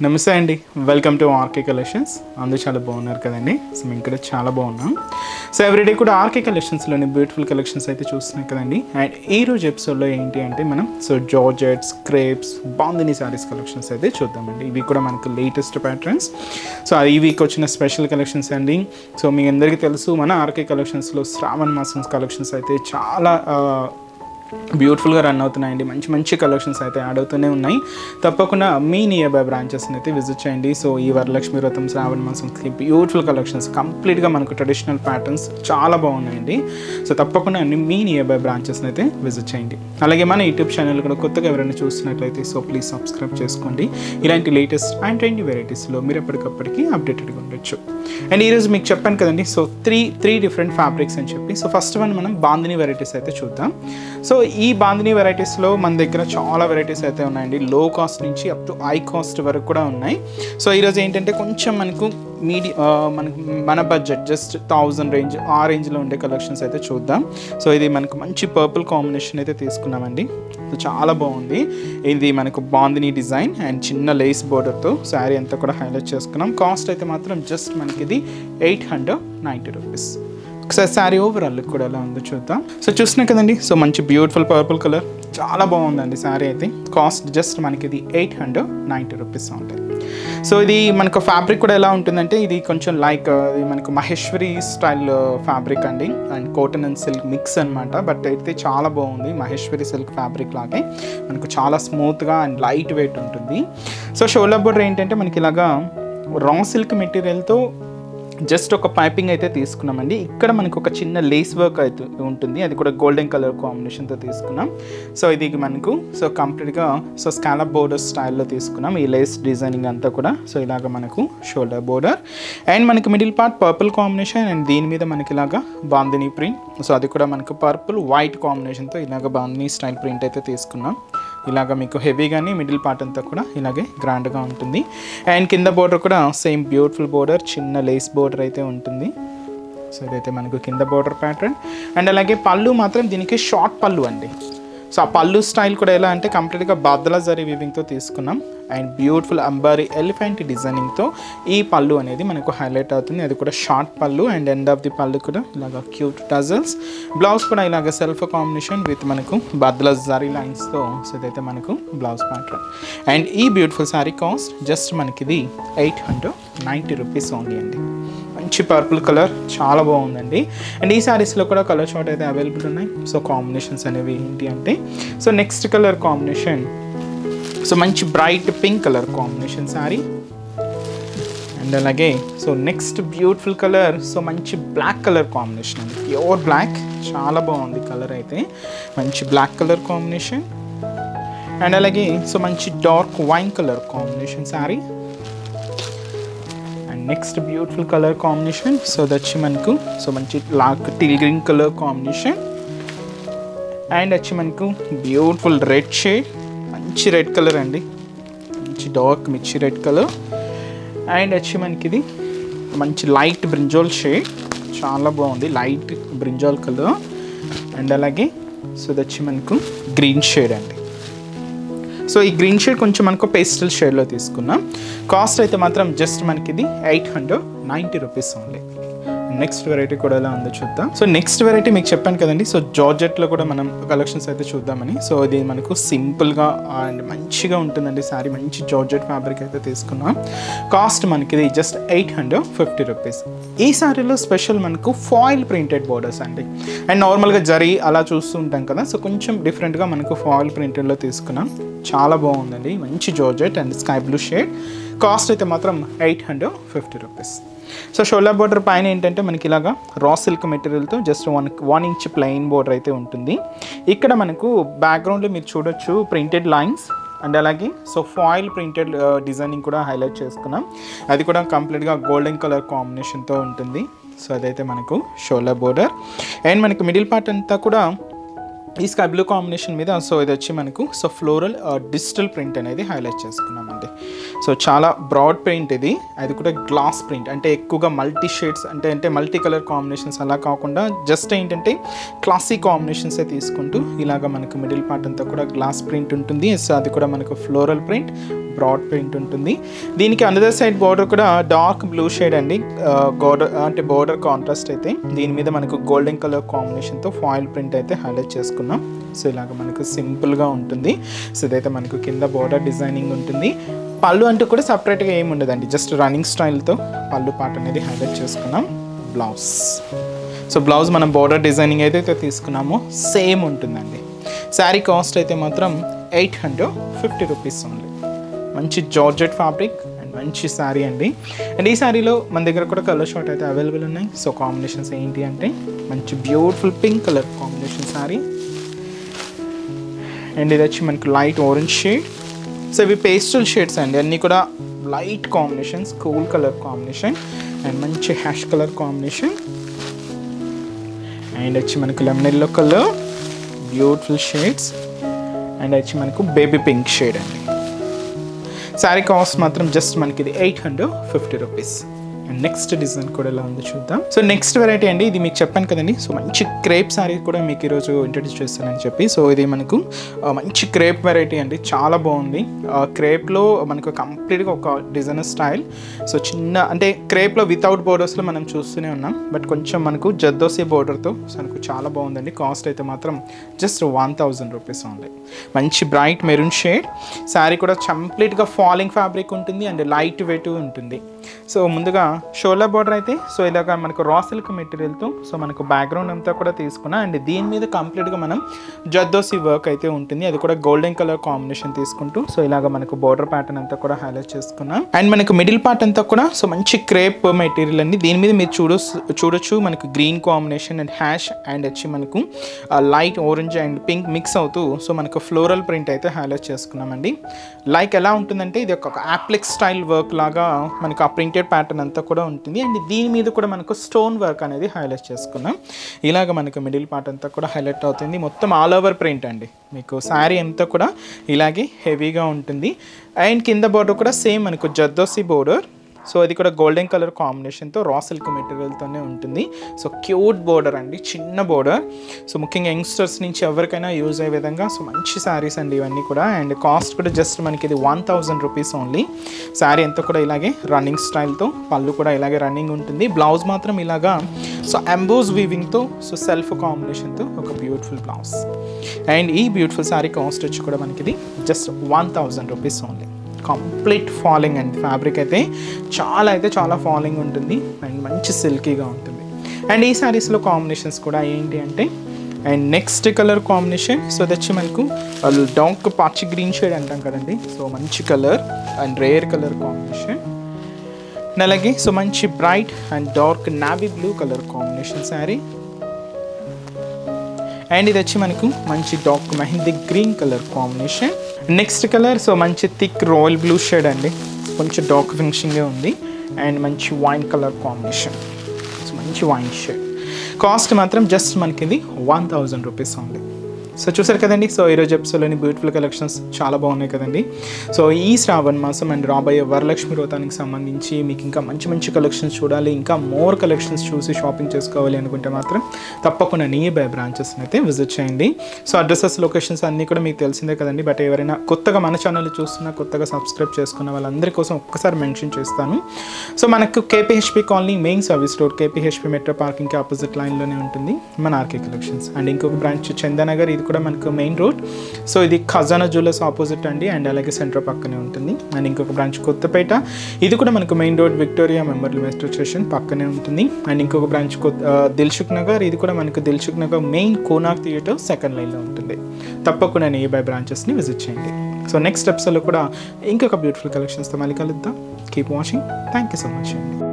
నమస్తే అండి, welcome to RK collections. అందరూ చాలా బాగున్నారు కదండి. సో మేము ఇక్కడ చాలా బాగున్నాం. సో ఎవ్రీడే కూడా ఆర్కే కలెక్షన్స్లోని బ్యూటిఫుల్ కలెక్షన్స్ అయితే చూస్తున్నాం కదండి. అండ్ ఈ రోజు ఎపిసోడ్లో ఏంటి అంటే మనం georgettes, crepes, bandhani saris collections అయితే చూద్దామండి. ఇవి కూడా మనకు లేటెస్ట్ ప్యాటర్న్స్. సో ఈ వీక్ వచ్చిన స్పెషల్ కలెక్షన్స్ అండి. సో మీ అందరికీ తెలుసు, మన ఆర్కే కలెక్షన్స్లో శ్రావణ మాసం కలెక్షన్స్ అయితే చాలా బ్యూటిఫుల్గా రన్ అవుతున్నాయండి. మంచి మంచి కలెక్షన్స్ అయితే యాడ్ అవుతూనే ఉన్నాయి. తప్పకుండా మీ నియర్ బై బ్రాంచెస్ని అయితే విజిట్ చేయండి. సో ఈ వరలక్ష్మి వ్రతం, శ్రావణ మాసంకి బ్యూటిఫుల్ కలెక్షన్స్, కంప్లీట్గా మనకు ట్రెడిషనల్ ప్యాటర్న్స్ చాలా బాగున్నాయండి. సో తప్పకుండా మీ నియర్ బై బ్రాంచెస్ని అయితే విజిట్ చేయండి. అలాగే మన యూట్యూబ్ ఛానల్ కూడా కొత్తగా ఎవరైనా చూస్తున్నట్లయితే సో ప్లీజ్ సబ్స్క్రైబ్ చేసుకోండి. ఇలాంటి లేటెస్ట్ అండ్ ట్రెండీ వెరైటీస్లో మీరు ఎప్పటికప్పటికీ అప్డేటెడ్గా ఉండొచ్చు. అండ్ ఈరోజు మీకు చెప్పాను కదండి, సో త్రీ డిఫరెంట్ ఫ్యాబ్రిక్స్ అని చెప్పి. సో ఫస్ట్ వన్ మనం బాందిని వెరైటీస్ అయితే చూద్దాం. సో ఈ బాందిని వెరైటీస్లో మన దగ్గర చాలా వెరైటీస్ అయితే ఉన్నాయండి. లో కాస్ట్ నుంచి అప్ టు హై కాస్ట్ వరకు కూడా ఉన్నాయి. సో ఈరోజు ఏంటంటే కొంచెం మనకు మన బడ్జెట్ జస్ట్ 1000 రేంజ్, ఆ రేంజ్లో ఉండే కలెక్షన్స్ అయితే చూద్దాం. సో ఇది మనకు మంచి పర్పుల్ కాంబినేషన్ అయితే తీసుకున్నామండి. సో చాలా బాగుంది. ఇది మనకు బాందిని డిజైన్ అండ్ చిన్న లేస్ బోర్డర్తో శారీ అంతా కూడా హైలైట్ చేసుకున్నాం. కాస్ట్ అయితే మాత్రం జస్ట్ మనకి ఇది 890 రూపీస్. ఒకసారి శారీ ఓవరాల్ లుక్ కూడా ఎలా ఉందో చూద్దాం. సో చూసినా కదండి, సో మంచి బ్యూటిఫుల్ పర్పుల్ కలర్, చాలా బాగుందండి శారీ అయితే. కాస్ట్ జస్ట్ మనకి ఇది 890 రూపీస్ ఉంటుంది. సో ఇది మనకు ఫ్యాబ్రిక్ కూడా ఎలా ఉంటుందంటే, ఇది కొంచెం లైక్ ఇది మనకు మహేశ్వరి స్టైల్ ఫ్యాబ్రిక్ అండి. And cotton and silk mix అనమాట. బట్ అయితే చాలా బాగుంది. మహేశ్వరి సిల్క్ ఫ్యాబ్రిక్ లాగే మనకు చాలా స్మూత్గా అండ్ లైట్ వెయిట్ ఉంటుంది. సో షోల్డర్ బోర్డర్ ఏంటంటే మనకి ఇలాగా రా సిల్క్ మెటీరియల్తో జస్ట్ ఒక పైపింగ్ అయితే తీసుకున్నామండి. ఇక్కడ మనకు ఒక చిన్న లేస్ వర్క్ అయితే ఉంటుంది, అది కూడా గోల్డెన్ కలర్ కాంబినేషన్తో తీసుకున్నాం. సో ఇది మనకు కంప్లీట్గా స్కాలప్ బోర్డర్ స్టైల్లో తీసుకున్నాం ఈ లేస్ డిజైనింగ్ అంతా కూడా. సో ఇలాగ మనకు షోల్డర్ బోర్డర్ అండ్ మనకి middle part purple combination and దీని మీద మనకి ఇలాగా బాందిని ప్రింట్. సో అది కూడా మనకు పర్పుల్ వైట్ కాంబినేషన్తో ఇలాగ బాందిని స్టైల్ ప్రింట్ అయితే తీసుకున్నాం. ఇలాగ మీకు హెవీగానే మిడిల్ పార్ట్ అంతా కూడా ఇలాగే గ్రాండ్గా ఉంటుంది. అండ్ కింద బోర్డర్ కూడా సేమ్ బ్యూటిఫుల్ బోర్డర్, చిన్న లేస్ బోర్డర్ అయితే ఉంటుంది. సో ఇదైతే మనకు కింద బోర్డర్ ప్యాటర్న్. అండ్ అలాగే పళ్ళు మాత్రం దీనికి షార్ట్ పళ్ళు అండి. సో ఆ పళ్ళు స్టైల్ కూడా ఎలా అంటే కంప్లీట్గా బాద్లా జరీ వీవింగ్తో తీసుకున్నాం. అండ్ బ్యూటిఫుల్ అంబారీ ఎలిఫెంట్ డిజైనింగ్తో ఈ పళ్ళు అనేది మనకు హైలైట్ అవుతుంది. అది కూడా షార్ట్ పళ్ళు అండ్ ఎండ్ ఆఫ్ ది పళ్ళు కూడా ఇలాగ క్యూట్ టజల్స్. బ్లౌజ్ కూడా ఇలాగ సెల్ఫ్ కాంబినేషన్ విత్ మనకు బాద్లా జరీ లైన్స్తో. సో ఇదైతే మనకు బ్లౌజ్ ప్యాటర్న్. అండ్ ఈ బ్యూటిఫుల్ శారీ కాస్ట్ జస్ట్ మనకి ఇది 890 రూపీస్ ఓన్లీ అండి. మంచి పర్పుల్ కలర్, చాలా బాగుందండి. అండ్ ఈ శారీస్లో కూడా కలర్ షార్ట్ అయితే అవైలబుల్ ఉన్నాయి. సో కాంబినేషన్స్ అనేవి ఏంటి అంటే, so next colour combination so మంచి bright pink colour combination saree. And అలాగే so next beautiful colour so మంచి బ్లాక్ కలర్ కాంబినేషన్ అండి. ప్యూర్ బ్లాక్, చాలా బాగుంది కలర్ అయితే. మంచి బ్లాక్ కలర్ కాంబినేషన్ అండ్ అలాగే సో మంచి dark wine colour combination saree. And next beautiful colour combination so దచ్చి మనకు సో మంచి లాక్ teal green colour combination. And వచ్చి మనకు బ్యూటిఫుల్ రెడ్ షేడ్, మంచి రెడ్ కలర్ అండి, మంచి డార్క్ మిర్చి రెడ్ కలర్. అండ్ వచ్చి మనకి ఇది మంచి లైట్ బ్రింజాల్ షేడ్, చాలా బాగుంది లైట్ బ్రింజాల్ కలర్. అండ్ అలాగే సో దచ్చి మనకు గ్రీన్ షేడ్ అండి. సో ఈ గ్రీన్ షేడ్ కొంచెం మనకు పేస్టల్ షేడ్లో తీసుకున్నాం. కాస్ట్ అయితే మాత్రం జస్ట్ మనకి ఇది 890 రూపీస్ ఓన్లీ. నెక్స్ట్ వెరైటీ కూడా ఎలా ఉందో చూద్దాం. సో నెక్స్ట్ వెరైటీ మీకు చెప్పాను కదండి, సో జార్జెట్లో కూడా మనం కలెక్షన్స్ అయితే చూద్దామని. సో ఇది మనకు సింపుల్గా అండ్ మంచిగా ఉంటుందండి శారీ. మంచి జార్జెట్ ఫ్యాబ్రిక్ అయితే తీసుకున్నాం. కాస్ట్ మనకి ఇది జస్ట్ 850 రూపీస్. ఈ శారీలో స్పెషల్ మనకు ఫాయిల్ ప్రింటెడ్ బోర్డర్స్ అండి. అండ్ నార్మల్గా జరీ అలా చూస్తూ ఉంటాం కదా, సో కొంచెం డిఫరెంట్గా మనకు ఫాయిల్ ప్రింటెడ్లో తీసుకున్నాం. చాలా బాగుందండి, మంచి georgette and sky blue shade. Cost అయితే మాత్రం 850 రూపీస్. సో షోల్డర్ బోర్డర్ పైన ఏంటంటే మనకి ఇలాగా రా సిల్క్ మెటీరియల్తో జస్ట్ 1 ఇంచ్ ప్లెయిన్ బోర్డర్ అయితే ఉంటుంది. ఇక్కడ మనకు బ్యాక్గ్రౌండ్లో మీరు చూడొచ్చు ప్రింటెడ్ లైన్స్ అండ్ అలాగే సో ఫాయిల్ ప్రింటెడ్ డిజైనింగ్ కూడా హైలైట్ చేసుకున్నాం. అది కూడా కంప్లీట్గా గోల్డెన్ కలర్ కాంబినేషన్తో ఉంటుంది. సో అదైతే మనకు షోల్డర్ బోర్డర్. అండ్ మనకు మిడిల్ పార్ట్ అంతా కూడా ఈ స్కై బ్లూ కాంబినేషన్ మీద సో ఇది వచ్చి మనకు సో ఫ్లోరల్ డిజిటల్ ప్రింట్ అనేది హైలైట్ చేసుకున్నామండి. సో చాలా బ్రాడ్ ప్రింట్ ఇది, అది కూడా గ్లాస్ ప్రింట్, అంటే ఎక్కువగా మల్టీ షేడ్స్ అంటే మల్టీ కలర్ కాంబినేషన్స్ అలా కాకుండా జస్ట్ ఏంటంటే క్లాసిక్ కాంబినేషన్సే తీసుకుంటూ ఇలాగ మనకు మిడిల్ పార్ట్ అంతా కూడా గ్లాస్ ప్రింట్ ఉంటుంది. సో అది కూడా మనకు ఫ్లోరల్ ప్రింట్, బ్రాడ్ ప్రింట్ ఉంటుంది. దీనికి అనదర్ సైడ్ బార్డర్ కూడా డార్క్ బ్లూ షేడ్ అండి, బార్డర్ కాంట్రాస్ట్ అయితే దీని మీద మనకు గోల్డెన్ కలర్ కాంబినేషన్తో ఫాయిల్ ప్రింట్ అయితే హైలైట్ చేసుకున్నాం. సో ఇలాగ మనకు సింపుల్గా ఉంటుంది. సో ఇదైతే మనకు కింద బార్డర్ డిజైనింగ్ ఉంటుంది. పళ్ళు అంటూ కూడా సపరేట్గా ఏమి ఉండదండి, జస్ట్ రన్నింగ్ స్టైల్తో పళ్ళు పార్ట్ అనేది హైలైట్ చేసుకున్నాం. బ్లౌజ్, సో బ్లౌజ్ మనం బార్డర్ డిజైనింగ్ ఏదైతే తీసుకున్నామో సేమ్ ఉంటుందండి. శారీ కాస్ట్ అయితే మాత్రం 850 రూపీస్ ఓన్లీ. మంచి జార్జెట్ ఫ్యాబ్రిక్ అండ్ మంచి శారీ అండి. అండ్ ఈ శారీలో మన దగ్గర కూడా కలర్ షార్ట్ అయితే అవైలబుల్ ఉన్నాయి. సో కాంబినేషన్స్ ఏంటి అంటే మంచి beautiful pink colour combination saree, and ఇది వచ్చి మనకు లైట్ ఆరెంజ్ షేడ్. సో ఇవి పేస్టల్ షేడ్స్ అండి, అన్నీ కూడా light combinations, cool colour combination and మంచి హ్యాష్ కలర్ కాంబినేషన్. అండ్ వచ్చి మనకు lemon yellow colour, beautiful shades. And వచ్చి మనకు బేబీ పింక్ షేడ్ అండి. శారీ కాస్ట్ మాత్రం జస్ట్ మనకి ఇది 850 రూపీస్. అండ్ నెక్స్ట్ డిజైన్ కూడా ఎలా ఉందో చూద్దాం. సో నెక్స్ట్ వెరైటీ అండి, ఇది మీకు చెప్పాను కదండి. సో మంచి క్రేప్ శారీ కూడా మీకు ఈరోజు ఇంట్రడ్యూస్ చేస్తానని చెప్పి. సో ఇది మనకు మంచి క్రేప్ వెరైటీ అండి, చాలా బాగుంది. క్రేప్లో మనకు కంప్లీట్గా ఒక డిజైనర్ స్టైల్. సో చిన్న అంటే క్రేప్లో వితౌట్ బోర్డర్స్లో మనం చూస్తూనే ఉన్నాం, బట్ కొంచెం మనకు జర్దోసి బోర్డర్తో సో మనకు చాలా బాగుందండి. కాస్ట్ అయితే మాత్రం జస్ట్ 1000 రూపీస్ ఉంది. మంచి బ్రైట్ మెరూన్ షేడ్. శారీ కూడా కంప్లీట్గా ఫాలింగ్ ఫ్యాబ్రిక్ ఉంటుంది అండ్ లైట్ వెయిట్ ఉంటుంది. సో ముందుగా షోల్డర్ బార్డర్ అయితే సో ఇలాగ మనకు రా సిల్క్ మెటీరియల్తో సో మనకు బ్యాక్గ్రౌండ్ అంతా కూడా తీసుకున్నా, అండ్ దీని మీద కంప్లీట్గా మనం జర్దోసి వర్క్ అయితే ఉంటుంది. అది కూడా గోల్డెన్ కలర్ కాంబినేషన్ తీసుకుంటూ సో ఇలాగ మనకు బార్డర్ ప్యాటర్న్ అంతా కూడా హైలైట్ చేసుకున్నాం. అండ్ మనకు మిడిల్ పార్ట్ అంతా కూడా సో మంచి క్రేప్ మెటీరియల్ అండి. దీని మీద మీరు చూడొచ్చు మనకు green combination and hash and వచ్చి మనకు light orange and pink mix అవుతూ సో మనకు ఫ్లోరల్ ప్రింట్ అయితే హైలైట్ చేసుకున్నామండి. లైక్ ఎలా ఉంటుందంటే ఇది ఒక అప్లెక్స్ స్టైల్ వర్క్ లాగా మనకు ఆ ప్రింటెడ్ ప్యాటర్న్ అంతా కూడా ఉంటుంది. అండ్ దీని మీద కూడా మనకు స్టోన్ వర్క్ అనేది హైలైట్ చేసుకున్నాం. ఇలాగ మనకు మిడిల్ పార్ట్ అంతా కూడా హైలైట్ అవుతుంది. మొత్తం ఆల్ ఓవర్ ప్రింట్ అండి, మీకు శారీ అంతా కూడా ఇలాగే హెవీగా ఉంటుంది. అండ్ కింద బోర్డర్ కూడా సేమ్ మనకు జర్దోసి బోర్డర్. సో అది కూడా గోల్డెన్ కలర్ కాంబినేషన్తో రా సిల్క్ మెటీరియల్తోనే ఉంటుంది. సో క్యూట్ బోర్డర్ అండి, చిన్న బోర్డర్. సో ముఖ్యంగా యంగ్స్టర్స్ నుంచి ఎవరికైనా యూజ్ అయ్యే విధంగా సో మంచి శారీస్ అండి ఇవన్నీ కూడా. అండ్ కాస్ట్ కూడా జస్ట్ మనకి ఇది 1000 రూపీస్ ఓన్లీ. శారీ అంతా కూడా ఇలాగే రన్నింగ్ స్టైల్తో, పళ్ళు కూడా ఇలాగే రన్నింగ్ ఉంటుంది. బ్లౌజ్ మాత్రం ఇలాగా సో ఎంబోస్ వీవింగ్తో సో సెల్ఫ్ కాంబినేషన్తో ఒక బ్యూటిఫుల్ బ్లౌజ్. అండ్ ఈ బ్యూటిఫుల్ శారీ కాస్ట్ వచ్చి కూడా మనకి ఇది just 1000 rupees only. Complete falling and fabric అయితే చాలా ఫాలింగ్ ఉంటుంది అండ్ మంచి సిల్కీగా ఉంటుంది. అండ్ ఈ శారీస్లో కాంబినేషన్స్ కూడా ఏంటి అంటే and next colour combination so అది వచ్చి మనకు డార్క్ పచ్చి గ్రీన్ షేడ్ అంటాం కదండి. సో మంచి colour and rare colour combination. అలాగే సో మంచి bright and dark navy blue colour combination saree. And ఇది వచ్చి మనకు మంచి dark mehndi green colour combination. Next colour so మంచి థిక్ రాయల్ బ్లూ షేడ్ అండి, కొంచెం డార్క్ ఫినిషింగే ఉంది. అండ్ మంచి వైన్ కలర్ కాంబినేషన్, సో మంచి వైన్ షేడ్. కాస్ట్ మాత్రం జస్ట్ మనకి ఇది 1000 రూపీస్ ఉంది. సో చూసారు కదండి. సో ఈరోజు ఎపిసోడ్లోని బ్యూటిఫుల్ కలెక్షన్స్ చాలా బాగున్నాయి కదండి. సో ఈ శ్రావణ మాసం అండ్ రాబోయే వరలక్ష్మి వ్రతానికి సంబంధించి మీకు ఇంకా మంచి కలెక్షన్స్ చూడాలి, ఇంకా మోర్ కలెక్షన్స్ చూసి షాపింగ్ చేసుకోవాలి అనుకుంటే మాత్రం తప్పకుండా నియర్ బై బ్రాంచెస్ని అయితే విజిట్ చేయండి. సో అడ్రసెస్, లొకేషన్స్ అన్నీ కూడా మీకు తెలిసిందే కదండి. బట్ ఎవరైనా కొత్తగా మన ఛానల్ చూస్తున్నా, కొత్తగా సబ్స్క్రైబ్ చేసుకున్న వాళ్ళందరి కోసం ఒక్కసారి మెన్షన్ చేస్తాను. సో మనకు KPHB colony main service road, KPHB metro పార్కింగ్కి ఆపోజిట్ లైన్లోనే ఉంటుంది మన ఆర్కే కలెక్షన్స్. అండ్ ఇంకొక బ్రాంచ్ చందానగర్, ఇది కూడా మనకు మెయిన్ రోడ్. సో ఇది ఖజానా జ్యువెలర్స్ ఆపోజిట్ అండి, అండ్ అలాగే సెంటర్ పక్కనే ఉంటుంది. అండ్ ఇంకొక బ్రాంచ్ కొత్తపేట, ఇది కూడా మనకు main road Victoria Memorial metro station పక్కనే ఉంటుంది. అండ్ ఇంకొక బ్రాంచ్ దిల్సుఖ్ నగర్, ఇది కూడా మనకు Dilsukh Nagar main Konark theatre second లైన్లో ఉంటుంది. తప్పకుండా నియర్ బై బ్రాంచెస్ని విజిట్ చేయండి. సో నెక్స్ట్ ఎపిసోడ్లో కూడా ఇంకొక బ్యూటిఫుల్ కలెక్షన్స్తో మళ్ళీ కలుద్దాం. Keep watching. Thank you so much అండి.